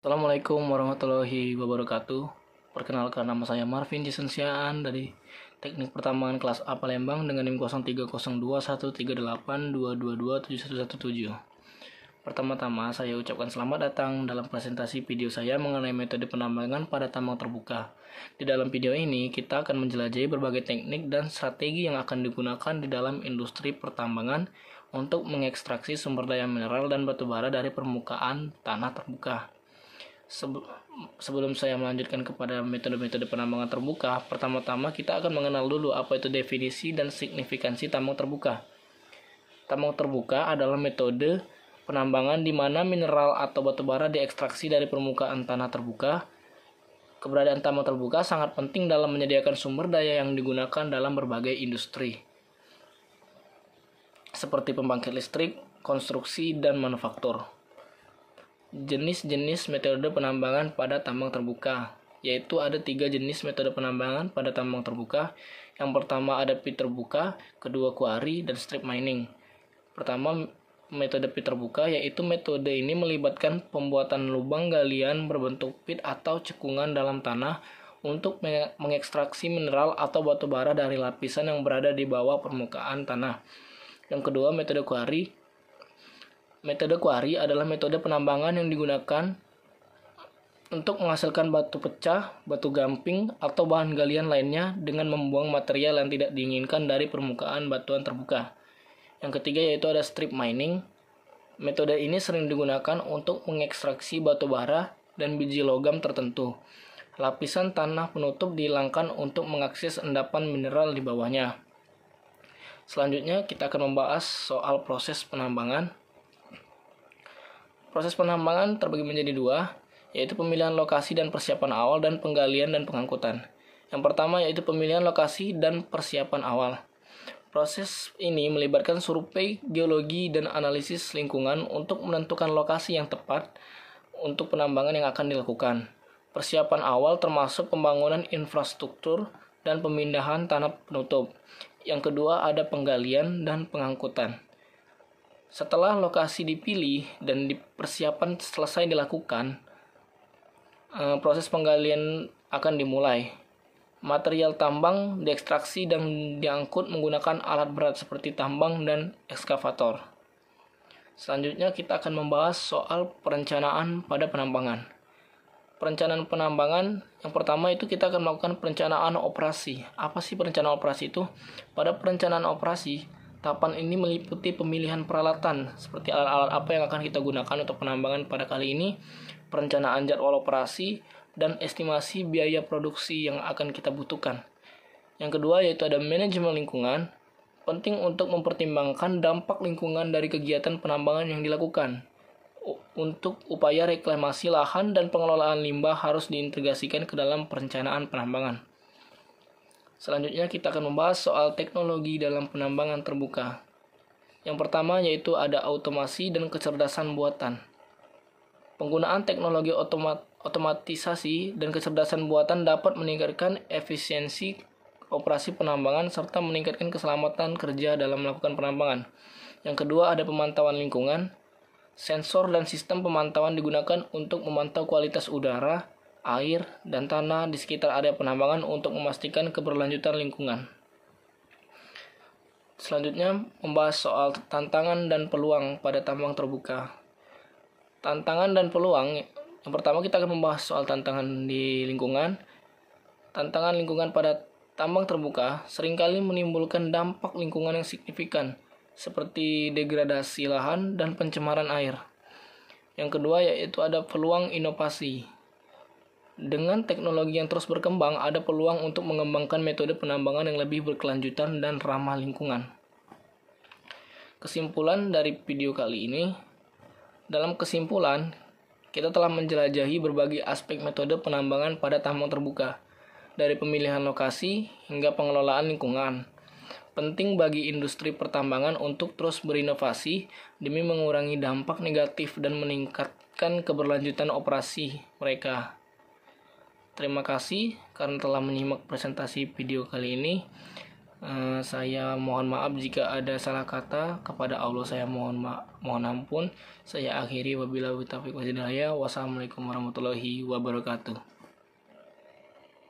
Assalamualaikum warahmatullahi wabarakatuh. Perkenalkan, nama saya Marvin Jason Siaan dari Teknik Pertambangan kelas A Palembang dengan NIM 03021382227117. Pertama-tama saya ucapkan selamat datang dalam presentasi video saya mengenai metode penambangan pada tambang terbuka. Di dalam video ini kita akan menjelajahi berbagai teknik dan strategi yang akan digunakan di dalam industri pertambangan untuk mengekstraksi sumber daya mineral dan batu bara dari permukaan tanah terbuka. Sebelum saya melanjutkan kepada metode-metode penambangan terbuka, pertama-tama kita akan mengenal dulu apa itu definisi dan signifikansi tambang terbuka. Tambang terbuka adalah metode penambangan di mana mineral atau batu bara diekstraksi dari permukaan tanah terbuka. Keberadaan tambang terbuka sangat penting dalam menyediakan sumber daya yang digunakan dalam berbagai industri, seperti pembangkit listrik, konstruksi, dan manufaktur. Jenis-jenis metode penambangan pada tambang terbuka, yaitu ada 3 jenis metode penambangan pada tambang terbuka. Yang pertama ada pit terbuka, kedua quarry, dan strip mining. Pertama, metode pit terbuka, yaitu metode ini melibatkan pembuatan lubang galian berbentuk pit atau cekungan dalam tanah untuk mengekstraksi mineral atau batu bara dari lapisan yang berada di bawah permukaan tanah. Yang kedua, metode quarry. Metode quarry adalah metode penambangan yang digunakan untuk menghasilkan batu pecah, batu gamping, atau bahan galian lainnya dengan membuang material yang tidak diinginkan dari permukaan batuan terbuka. Yang ketiga yaitu ada strip mining. Metode ini sering digunakan untuk mengekstraksi batu bara dan biji logam tertentu. Lapisan tanah penutup dihilangkan untuk mengakses endapan mineral di bawahnya. Selanjutnya kita akan membahas soal proses penambangan. Proses penambangan terbagi menjadi 2, yaitu pemilihan lokasi dan persiapan awal dan penggalian dan pengangkutan. Yang pertama yaitu pemilihan lokasi dan persiapan awal. Proses ini melibatkan survei, geologi, dan analisis lingkungan untuk menentukan lokasi yang tepat untuk penambangan yang akan dilakukan. Persiapan awal termasuk pembangunan infrastruktur dan pemindahan tanah penutup. Yang kedua ada penggalian dan pengangkutan. Setelah lokasi dipilih dan persiapan selesai dilakukan, proses penggalian akan dimulai. Material tambang diekstraksi dan diangkut menggunakan alat berat seperti tambang dan ekskavator. Selanjutnya kita akan membahas soal perencanaan pada penambangan. Perencanaan penambangan yang pertama itu kita akan melakukan perencanaan operasi. Apa sih perencanaan operasi itu? Pada perencanaan operasi, tahapan ini meliputi pemilihan peralatan, seperti alat-alat apa yang akan kita gunakan untuk penambangan pada kali ini, perencanaan jadwal operasi, dan estimasi biaya produksi yang akan kita butuhkan. Yang kedua yaitu ada manajemen lingkungan, penting untuk mempertimbangkan dampak lingkungan dari kegiatan penambangan yang dilakukan. Untuk upaya reklamasi lahan dan pengelolaan limbah harus diintegrasikan ke dalam perencanaan penambangan. Selanjutnya kita akan membahas soal teknologi dalam penambangan terbuka. Yang pertama yaitu ada otomasi dan kecerdasan buatan. Penggunaan teknologi otomatisasi dan kecerdasan buatan dapat meningkatkan efisiensi operasi penambangan serta meningkatkan keselamatan kerja dalam melakukan penambangan. Yang kedua ada pemantauan lingkungan. Sensor dan sistem pemantauan digunakan untuk memantau kualitas udara, air, dan tanah di sekitar area penambangan untuk memastikan keberlanjutan lingkungan. Selanjutnya, membahas soal tantangan dan peluang pada tambang terbuka. Tantangan dan peluang, yang pertama kita akan membahas soal tantangan di lingkungan. Tantangan lingkungan pada tambang terbuka seringkali menimbulkan dampak lingkungan yang signifikan, seperti degradasi lahan dan pencemaran air. Yang kedua yaitu ada peluang inovasi. Dengan teknologi yang terus berkembang, ada peluang untuk mengembangkan metode penambangan yang lebih berkelanjutan dan ramah lingkungan. Kesimpulan dari video kali ini, dalam kesimpulan, kita telah menjelajahi berbagai aspek metode penambangan pada tambang terbuka, dari pemilihan lokasi hingga pengelolaan lingkungan. Penting bagi industri pertambangan untuk terus berinovasi demi mengurangi dampak negatif dan meningkatkan keberlanjutan operasi mereka. Terima kasih karena telah menyimak presentasi video kali ini. Saya mohon maaf jika ada salah kata. Kepada Allah saya mohon ampun. Saya akhiri wabillahi taufiq wal hidayah. Wassalamualaikum warahmatullahi wabarakatuh.